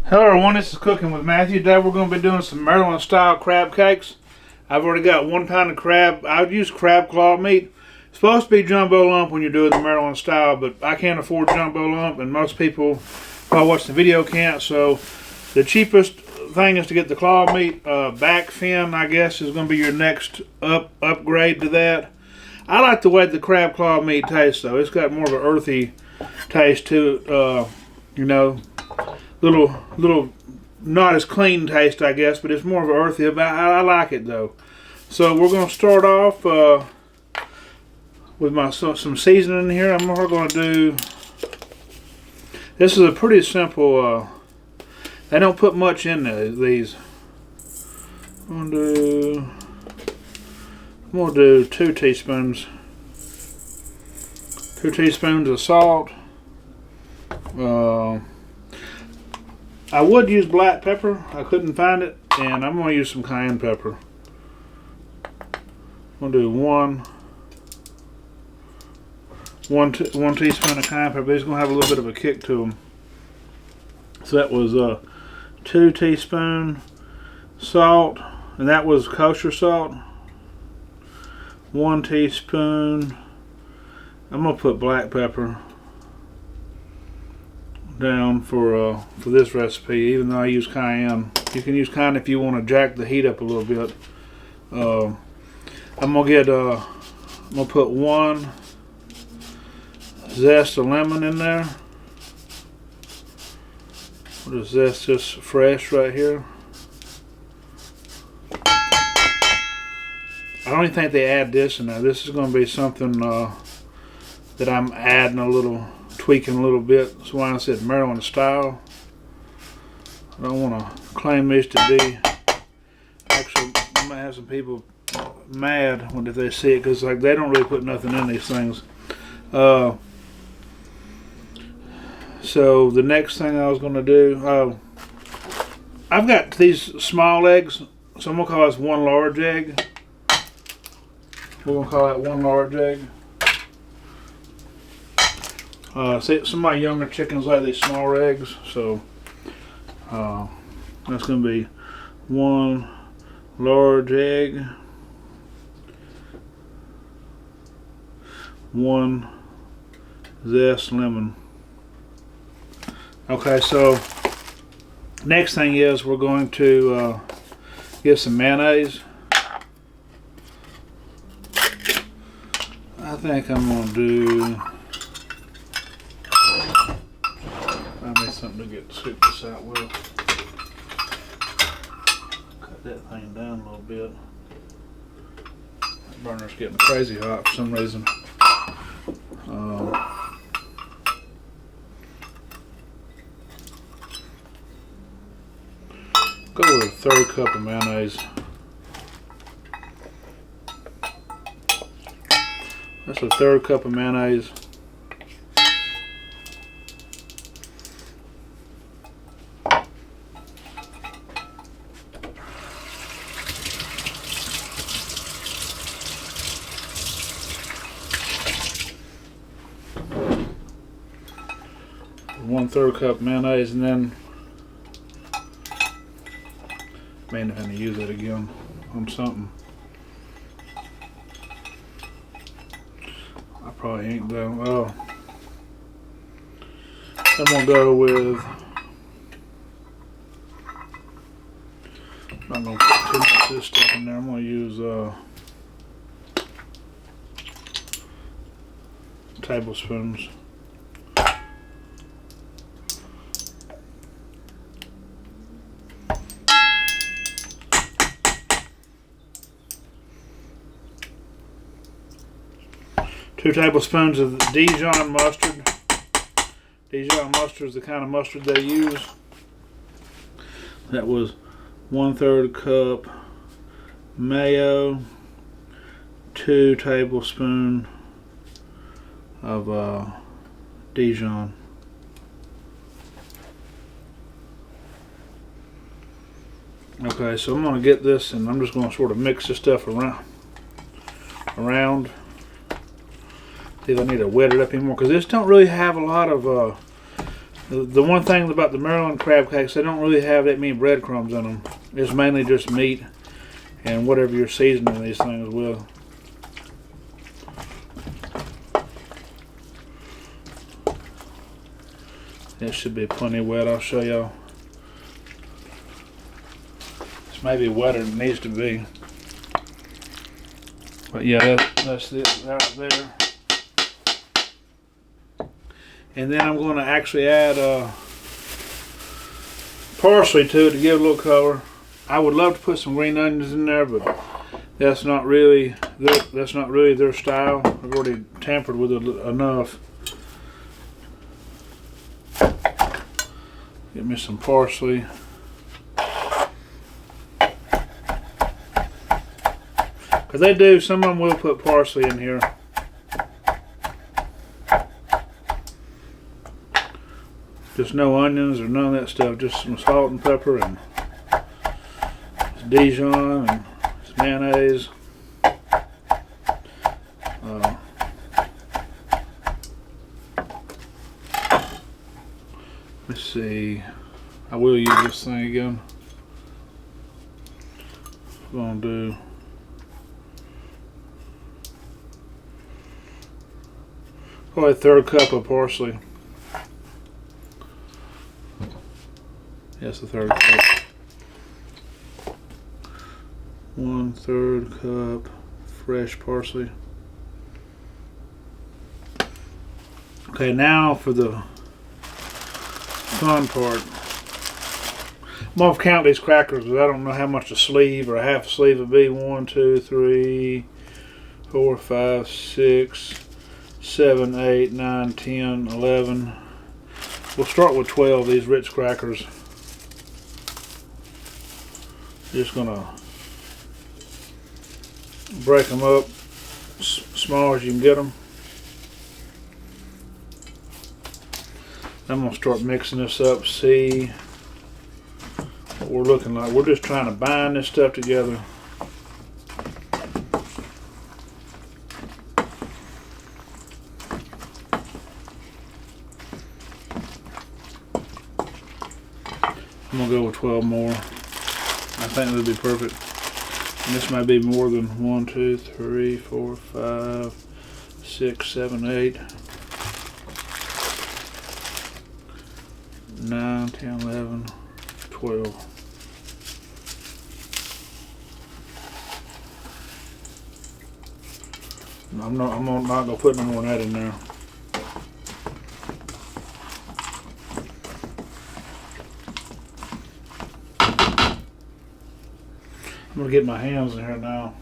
Hello everyone, this is Cooking with Matthew. Today we're going to be doing some Maryland style crab cakes. I've already got one kind of crab. I would use crab claw meat. It's supposed to be jumbo lump when you're doing the Maryland style, but I can't afford jumbo lump, and most people who watch the video can't. So the cheapest thing is to get the claw meat. Back fin, I guess, is going to be your next upgrade to that. I like the way the crab claw meat tastes though. It's got more of an earthy taste to it, little not as clean taste, I guess, but it's more of an earthy. I like it though. So we're going to start off with some seasoning here. I'm going to do. This is a pretty simple. They don't put much in these. I'm going to do 2 teaspoons. 2 teaspoons of salt. I would use black pepper. I couldn't find it, and I'm going to use some cayenne pepper. I'm going to do one teaspoon of cayenne pepper. These are going to have a little bit of a kick to them. So that was 2 teaspoons salt, and that was kosher salt. 1 teaspoon. I'm going to put black pepper down for this recipe, even though I use cayenne. You can use cayenne if you want to jack the heat up a little bit. I'm gonna put 1 zest of lemon in there. What is zest? Just fresh right here. I don't even think they add this in there. This is going to be something that I'm adding tweaking a little bit. That's why I said Maryland style. I don't want to claim these to be. Actually, I might have some people mad if they see it, because like they don't really put nothing in these things. So the next thing I was going to do, I've got these small eggs, so I'm going to call this 1 large egg. We're going to call that 1 large egg. See, some of my younger chickens like these smaller eggs, so that's going to be 1 large egg, 1 zest lemon. Okay, so next thing is we're going to get some mayonnaise. I think I'm going to do. Something to scoop this out with. Cut that thing down a little bit. That burner's getting crazy hot for some reason. Go with a 1/3 cup of mayonnaise. That's a 1/3 cup of mayonnaise. One-third cup mayonnaise, and then may have to use it again on something. I probably ain't though. Oh, I'm gonna go with. I'm not gonna put too much of this stuff in there. I'm gonna use tablespoons. Two tablespoons of Dijon mustard. Dijon mustard is the kind of mustard they use. That was 1/3 cup mayo, 2 tablespoons of Dijon. Okay, so I'm going to get this, and I'm just going to sort of mix this stuff around. See if I need to wet it up anymore, because this don't really have a lot of The one thing about the Maryland crab cakes, they don't really have that many breadcrumbs in them. It's mainly just meat and whatever you're seasoning these things with. It should be plenty wet. I'll show y'all. It's maybe wetter than it needs to be. But yeah, that's it right there. And then I'm going to actually add parsley to it to give it a little color. I would love to put some green onions in there, but that's not really their style. I've already tampered with it enough. Get me some parsley. Because they do, some of them will put parsley in here. Just no onions or none of that stuff. Just some salt and pepper and Dijon and some mayonnaise. Let's see. I will use this thing again. I'm gonna do probably a third cup of parsley. Yes, a third cup. 1/3 cup fresh parsley. Okay, now for the fun part. I'm gonna count these crackers, but I don't know how much a sleeve or a half a sleeve would be. 1, 2, 3, 4, 5, 6, 7, 8, 9, 10, 11. We'll start with 12 of these Ritz crackers. Just gonna break them up small as you can get them. I'm gonna start mixing this up, see what we're looking like. We're just trying to bind this stuff together. I'm gonna go with 12 more. I think that'll be perfect. And this might be more than 1, 2, 3, 4, 5, 6, 7, 8, 9, 10, 11, 12. I'm not gonna put no more than that in there. I'm gonna get my hands in here now.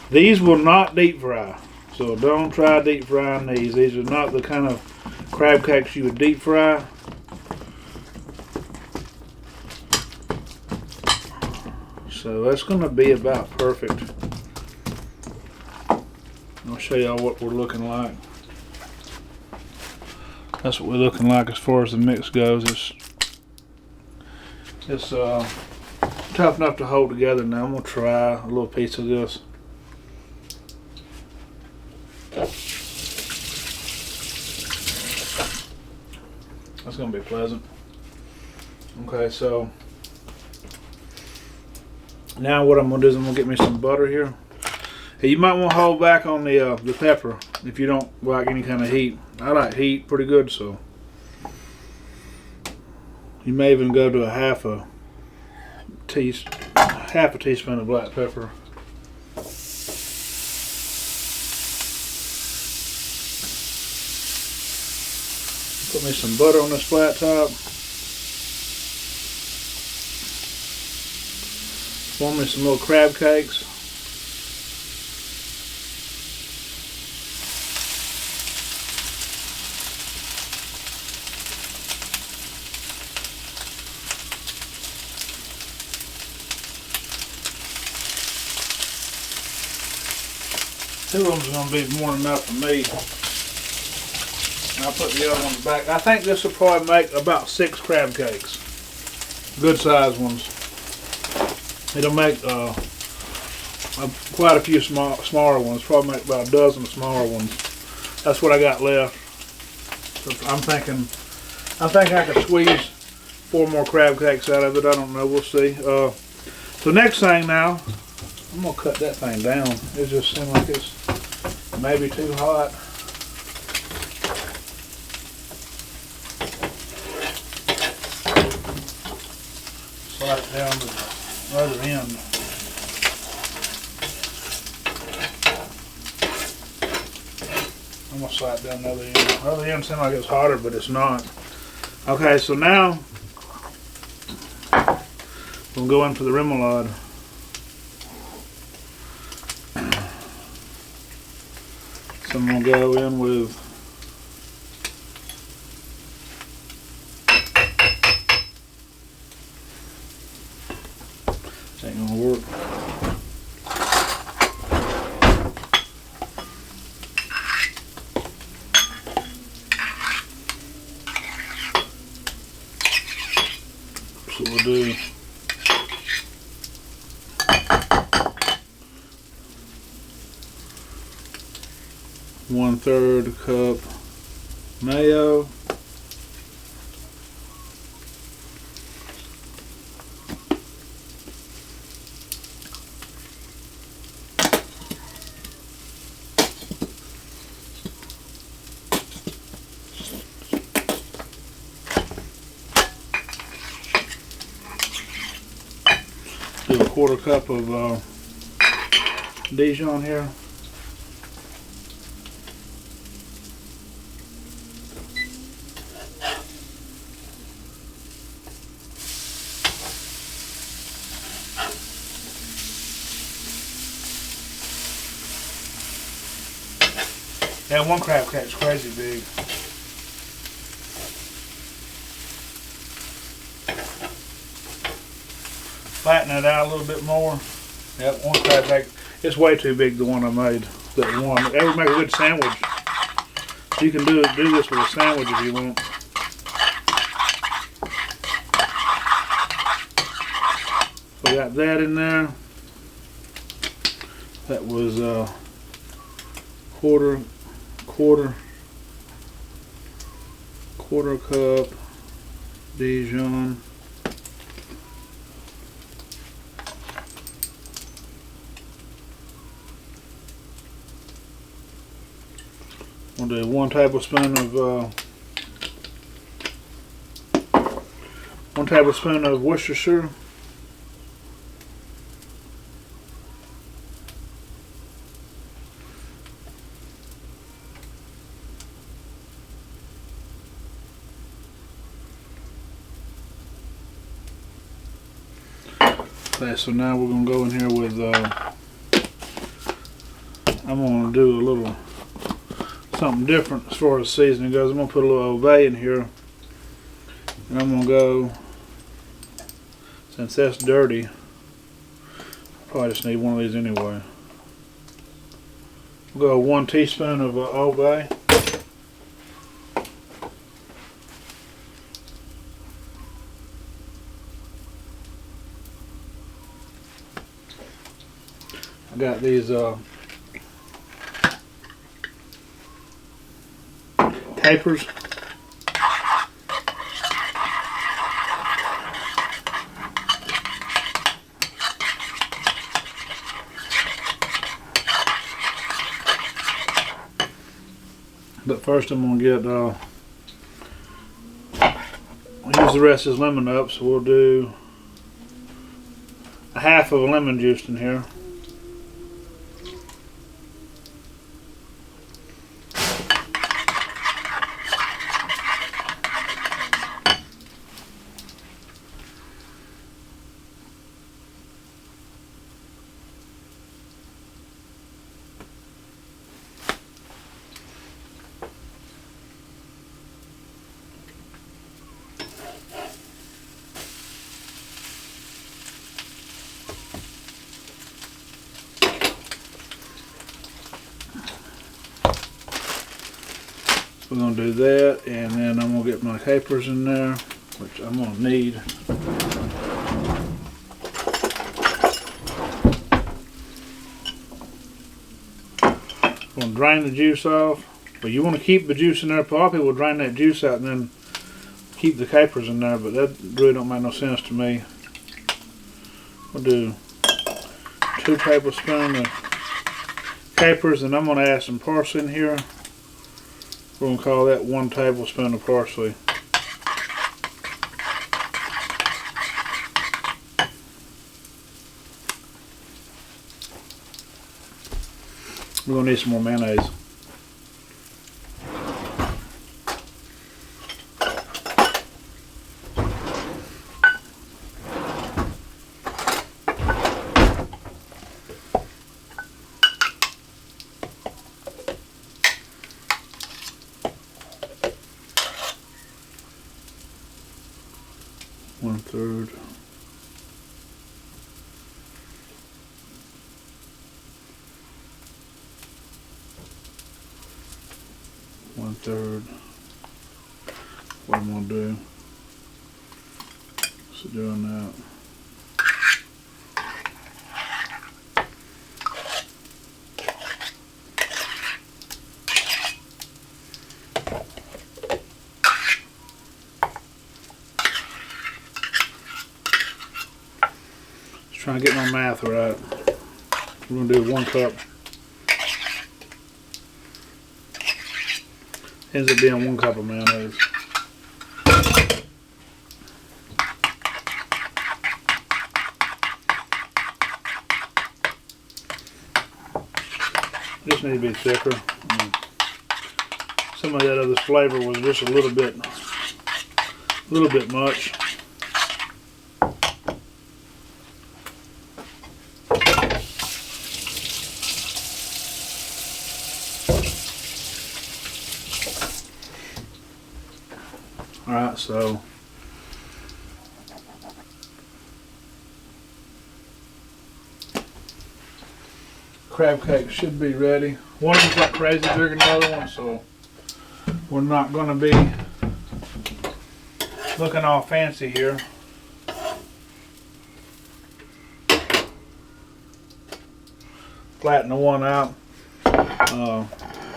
These will not deep fry, so don't try deep frying these. These are not the kind of crab cakes you would deep fry. So that's gonna be about perfect. I'll show y'all what we're looking like. That's what we're looking like as far as the mix goes. It's tough enough to hold together now. I'm gonna try a little piece of this. That's gonna be pleasant. Okay, so now what I'm gonna do is I'm gonna get me some butter here. Hey, you might want to hold back on the pepper if you don't like any kind of heat. I like heat pretty good, so you may even go to a half a teaspoon of black pepper. Put me some butter on this flat top. Form me some little crab cakes. Two of them's going to be more than enough for me. I'll put the other one back. I think this will probably make about 6 crab cakes. Good sized ones. It'll make quite a few smaller ones. Probably make about a dozen smaller ones. That's what I got left. So I'm thinking I could squeeze 4 more crab cakes out of it. I don't know. We'll see. So next thing now, I'm gonna cut that thing down. It just seems like it's maybe too hot. Slide it down to the other end. I'm gonna slide it down the other end. The other end seems like it's hotter, but it's not. Okay, so now we'll go in for the remoulade. So I'm gonna go in with ain't gonna work. So we'll do 1/3 cup mayo. Do a 1/4 cup of Dijon here. That one crab cake's crazy big. Flatten it out a little bit more. That one crab cake, it's way too big, the one I made. That one. That would make a good sandwich. You can do this with a sandwich if you want. So we got that in there. That was quarter cup Dijon. We'll do 1 tablespoon of Worcestershire. Okay, so now we're gonna go in here with I'm gonna do a little something different as far as seasoning goes. I'm gonna put a little Old Bay in here, and I'm gonna go, since that's dirty, I probably just need one of these anyway. We'll go 1 teaspoon of Old Bay. I got these capers. But first I'm gonna get we'll use the rest of this lemon up, so we'll do 1/2 of a lemon juice in here. We're going to do that, and then I'm going to get my capers in there, which I'm going to need. I'm going to drain the juice off. But you want to keep the juice in there. A lot of people drain that juice out and then keep the capers in there, but that really don't make no sense to me. We'll do 2 tablespoons of capers, and I'm going to add some parsley in here. We're going to call that 1 tablespoon of parsley. We're going to need some more mayonnaise. One third. One third. What I'm gonna do is doing that. Trying to get my math right. We're gonna do 1 cup. Ends up being 1 cup of mayonnaise. Just need to be thicker. Some of that other flavor was just a little bit much. Alright, so crab cake should be ready. One of them's like crazy bigger than the other one, so we're not going to be looking all fancy here. Flatten the one out.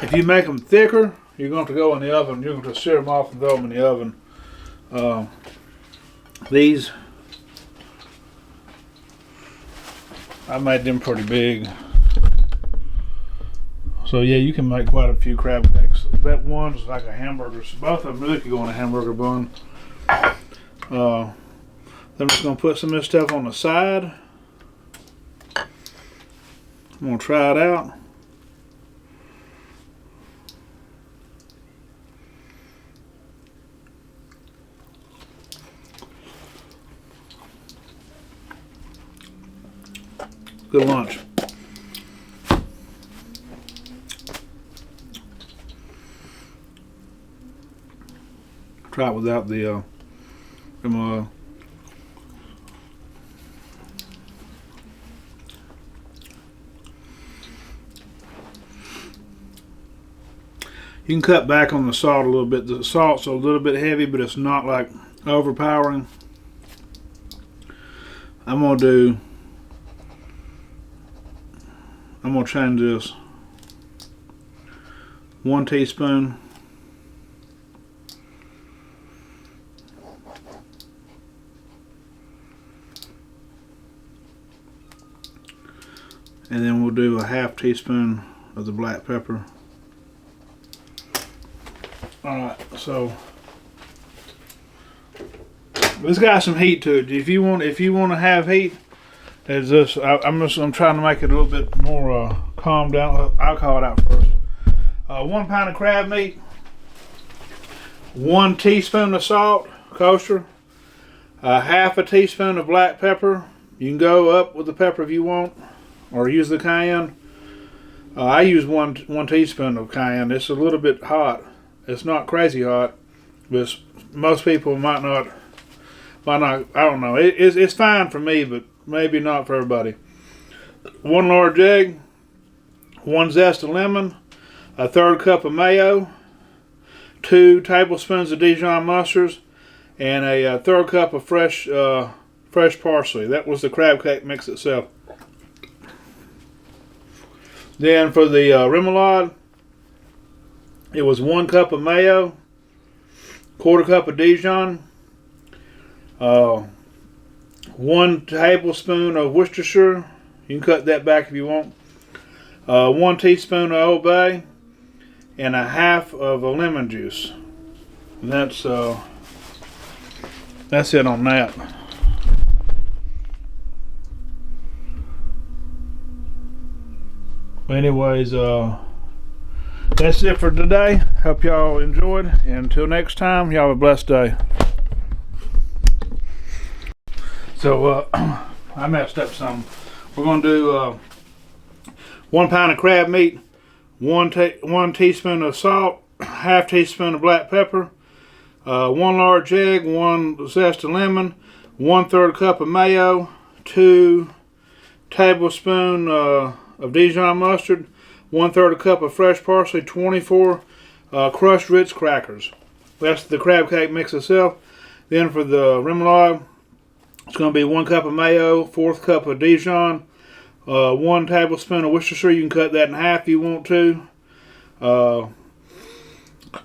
If you make them thicker, you're going to go in the oven. You're going to sear them off and throw them in the oven. These, I made them pretty big. So yeah, you can make quite a few crab cakes. That one's like a hamburger. So both of them really could go in a hamburger bun. Then I'm just going to put some of this stuff on the side. I'm going to try it out. Good lunch. Try it without the oil. You can cut back on the salt a little bit. The salt's a little bit heavy, but it's not like overpowering. I'm gonna change this. 1 teaspoon. And then we'll do a 1/2 teaspoon of the black pepper. Alright, so this got some heat to it. If you want to have heat, it's this. I'm trying to make it a little bit more calm down. I'll call it out first. 1 pound of crab meat, 1 teaspoon of salt, kosher, 1/2 teaspoon of black pepper. You can go up with the pepper if you want, or use the cayenne. I use one teaspoon of cayenne. It's a little bit hot. It's not crazy hot, but most people might not. I don't know. It's fine for me, but maybe not for everybody. 1 large egg, 1 zest of lemon, 1/3 cup of mayo, 2 tablespoons of Dijon mustard, and a 1/3 cup of fresh parsley. That was the crab cake mix itself. Then for the remoulade, It was 1 cup of mayo, 1/4 cup of Dijon, 1 tablespoon of Worcestershire. You can cut that back if you want. 1 teaspoon of Old Bay, and 1/2 of a lemon juice. And that's it on that. Anyways, that's it for today. Hope y'all enjoyed. And until next time, y'all have a blessed day. So, I messed up some. We're going to do 1 pound of crab meat, 1 teaspoon of salt, 1/2 teaspoon of black pepper, 1 large egg, 1 zest of lemon, 1/3 cup of mayo, 2 tablespoons of Dijon mustard, 1/3 cup of fresh parsley, 24 crushed Ritz crackers. That's the crab cake mix itself. Then for the remoulade, it's going to be 1 cup of mayo, 1/4 cup of Dijon, 1 tablespoon of Worcestershire. You can cut that in half if you want to.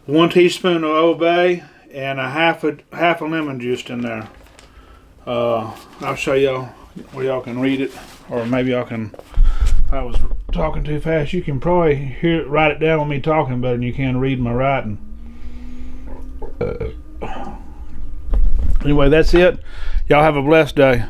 1 teaspoon of Old Bay, and half a lemon juice in there. I'll show y'all where y'all can read it, or maybe y'all can. If I was talking too fast, you can probably write it down with me talking better than you can read my writing. Anyway, that's it. Y'all have a blessed day.